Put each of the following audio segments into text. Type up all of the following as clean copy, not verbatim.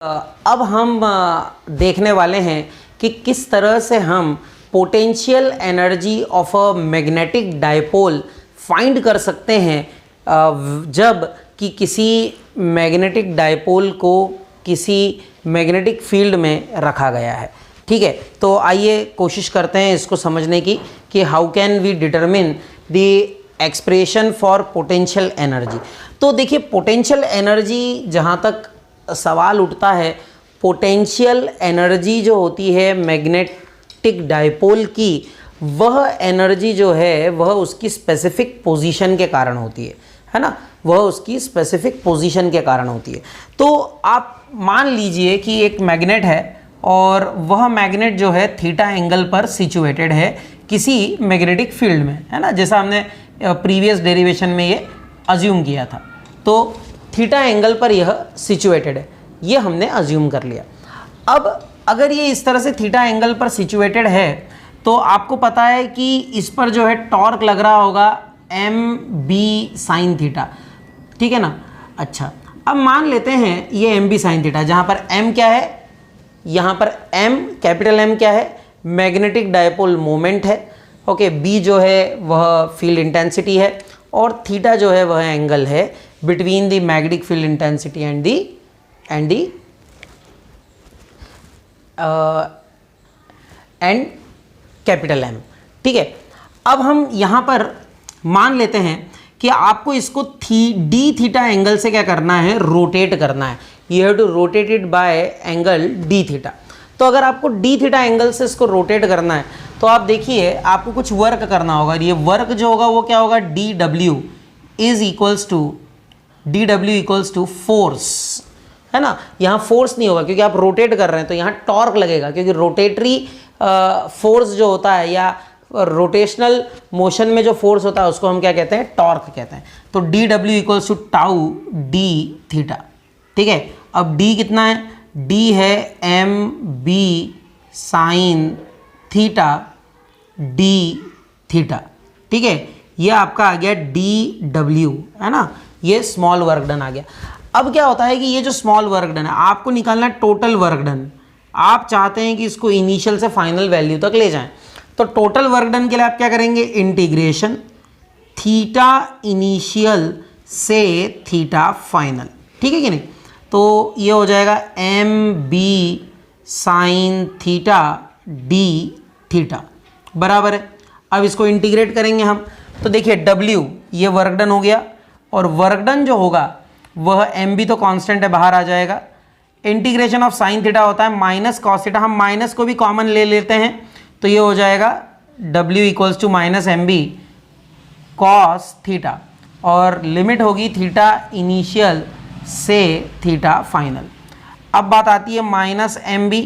अब हम देखने वाले हैं कि किस तरह से हम potential energy of a magnetic dipole find कर सकते हैं जब कि किसी मैग्नेटिक डायपोल को किसी मैग्नेटिक फील्ड में रखा गया है। ठीक है, तो आइए कोशिश करते हैं इसको समझने की कि how can we determine the expression for potential energy. तो देखिए, पोटेंशियल एनर्जी जहाँ तक सवाल उठता है, पोटेंशियल एनर्जी जो होती है मैग्नेटिक डायपोल की, वह एनर्जी जो है वह उसकी स्पेसिफिक पोजीशन के कारण होती है ना, वह उसकी स्पेसिफिक पोजीशन के कारण होती है। तो आप मान लीजिए कि एक मैग्नेट है और वह मैग्नेट जो है थीटा एंगल पर सिचुएटेड है किसी मैग्नेटिक फील्ड में, है ना, जैसा हमने प्रीवियस डेरिवेशन में ये अज्यूम किया था। तो थीटा एंगल पर यह सिचुएटेड है, ये हमने अज्यूम कर लिया। अब अगर ये इस तरह से थीटा एंगल पर सिचुएटेड है तो आपको पता है कि इस पर जो है टॉर्क लग रहा होगा एम बी साइन थीटा, ठीक है ना। अच्छा, अब मान लेते हैं ये एम बी साइन थीटा, जहाँ पर एम क्या है, यहाँ पर एम कैपिटल एम क्या है, मैग्नेटिक डायपोल मोमेंट है। ओके, बी जो है वह फील्ड इंटेंसिटी है और थीटा जो है वह एंगल है between the magnetic field intensity and capital M. ठीक है, अब हम यहाँ पर मान लेते हैं कि आपको इसको डी थीटा एंगल से क्या करना है, रोटेट करना है। You have to rotate it by angle d theta. तो अगर आपको डी थीटा एंगल से इसको रोटेट करना है तो आप देखिए आपको कुछ वर्क करना होगा। ये वर्क जो होगा वो क्या होगा, d W is equals to force, है ना। यहाँ फोर्स नहीं होगा क्योंकि आप रोटेट कर रहे हैं, तो यहाँ टॉर्क लगेगा क्योंकि रोटेटरी फोर्स जो होता है या रोटेशनल मोशन में जो फोर्स होता है उसको हम क्या कहते हैं, टॉर्क कहते हैं। तो d W equals to tau d theta. ठीक है, अब डी कितना है, डी है M B sine theta d theta. ठीक है, ये आपका आ गया डी डब्ल्यू, है ना, ये स्मॉल वर्क डन आ गया। अब क्या होता है कि ये जो स्मॉल वर्क डन है आपको निकालना है टोटल वर्क डन। आप चाहते हैं कि इसको इनिशियल से फाइनल वैल्यू तक ले जाएं, तो टोटल वर्क डन के लिए आप क्या करेंगे, इंटीग्रेशन थीटा इनिशियल से थीटा फाइनल। ठीक है कि नहीं। तो ये हो जाएगा M B sine theta d theta बराबर है। अब इसको इंटीग्रेट करेंगे हम, तो देखिए डब्ल्यू ये वर्क डन हो गया और वर्क डन जो होगा वह एम बी तो कांस्टेंट है, बाहर आ जाएगा। इंटीग्रेशन ऑफ साइन थीटा होता है माइनस कॉस थीटा, हम माइनस को भी कॉमन ले लेते हैं, तो ये हो जाएगा W equals to minus M B cos theta और लिमिट होगी थीटा इनिशियल से थीटा फाइनल। अब बात आती है minus M B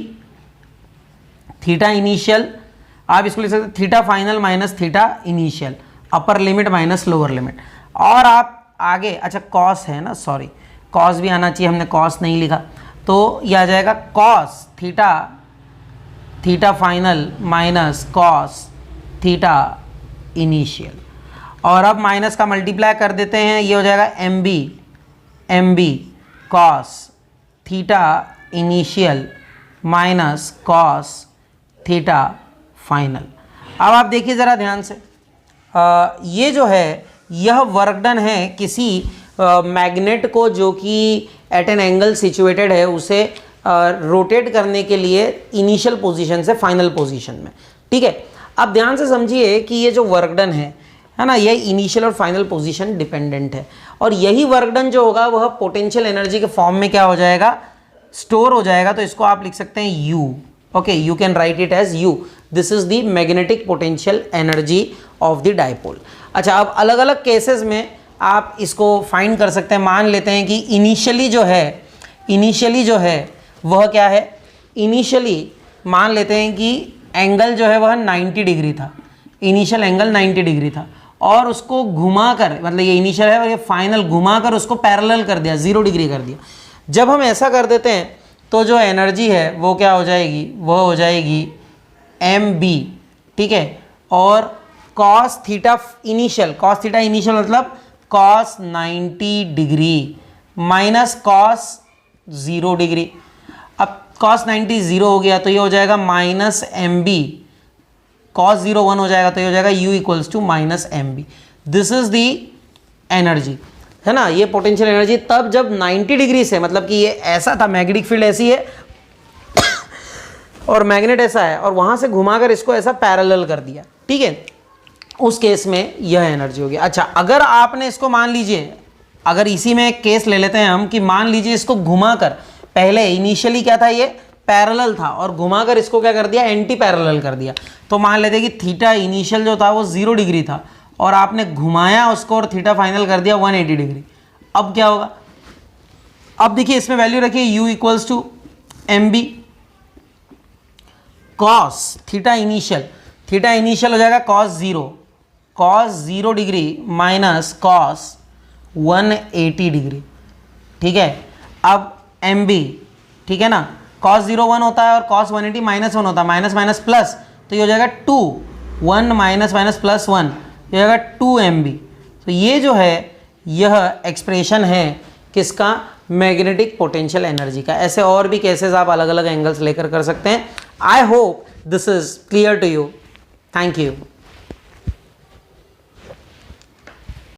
theta initial, आप इसको लिख सकते हैं theta final minus theta initial, upper limit minus lower limit. और आप आगे, अच्छा कॉस है ना, सॉरी कॉस भी आना चाहिए, हमने कॉस नहीं लिखा, तो यह आ जाएगा cos theta final minus cos theta initial. और अब माइनस का मल्टीप्लाई कर देते हैं, ये हो जाएगा M B cos theta initial minus cos theta final. अब आप देखिए ज़रा ध्यान से, ये जो है यह वर्क डन है किसी मैग्नेट को जो कि एट एन एंगल सिचुएटेड है उसे रोटेट करने के लिए इनिशियल पोजीशन से फाइनल पोजीशन में। ठीक है, अब ध्यान से समझिए कि ये जो वर्क डन है ना, ये इनिशियल और फाइनल पोजीशन डिपेंडेंट है और यही वर्क डन जो होगा वह पोटेंशियल एनर्जी के फॉर्म में क्या हो जाएगा, स्टोर हो जाएगा। तो इसको आप लिख सकते हैं U. Okay, you can write it as U, this is the magnetic potential energy of the dipole. अच्छा, अब अलग अलग केसेस में आप इसको फाइंड कर सकते हैं। मान लेते हैं कि इनिशियली जो है वह क्या है, इनिशियली मान लेते हैं कि एंगल जो है वह 90 डिग्री था, इनिशियल एंगल 90 डिग्री था और उसको घुमाकर, मतलब ये इनिशियल है और ये फाइनल घुमाकर उसको पैरेलल कर दिया, 0 डिग्री कर दिया। जब हम ऐसा कर देते हैं तो जो एनर्जी है वो क्या हो जाएगी, वह हो जाएगी एम बी। ठीक है, और कॉस थीटा इनिशियल मतलब cos 90 degree minus cos 0 degree. अब cos 90 0 हो गया तो ये हो जाएगा माइनस एम बी, cos 0 1 हो जाएगा तो ये हो जाएगा u equals to minus M B. This is the energy, है ना, ये पोटेंशियल एनर्जी तब जब 90 डिग्री से, मतलब कि ये ऐसा था, मैग्नेटिक फील्ड ऐसी है और मैग्नेट ऐसा है और वहां से घुमाकर इसको ऐसा पैरेलल कर दिया, ठीक है, उस केस में यह एनर्जी होगी। अच्छा, अगर आपने इसको मान लीजिए, अगर इसी में एक केस ले लेते हैं हम कि मान लीजिए इसको घुमाकर, पहले इनिशियली क्या था, ये पैरेलल था और घुमाकर इसको क्या कर दिया, एंटी पैरेलल कर दिया। तो मान लेते हैं कि थीटा इनिशियल जो था वो 0 डिग्री था और आपने घुमाया उसको और थीटा फाइनल कर दिया 180 डिग्री। अब क्या होगा, अब देखिए इसमें वैल्यू रखिए u equals to M B cos theta initial हो जाएगा cos 0 degree minus cos 180 degree, ठीक है। अब एम बी, ठीक है ना, cos 0 1 होता है और cos 180 माइनस 1 होता है, माइनस माइनस प्लस, तो ये हो जाएगा 2, 1 माइनस माइनस प्लस 1, ये हो जाएगा 2 एम बी। तो ये जो है यह एक्सप्रेशन है किसका, मैग्नेटिक पोटेंशियल एनर्जी का। ऐसे और भी केसेस आप अलग अलग एंगल्स लेकर कर सकते हैं। I hope this is clear to you. Thank you.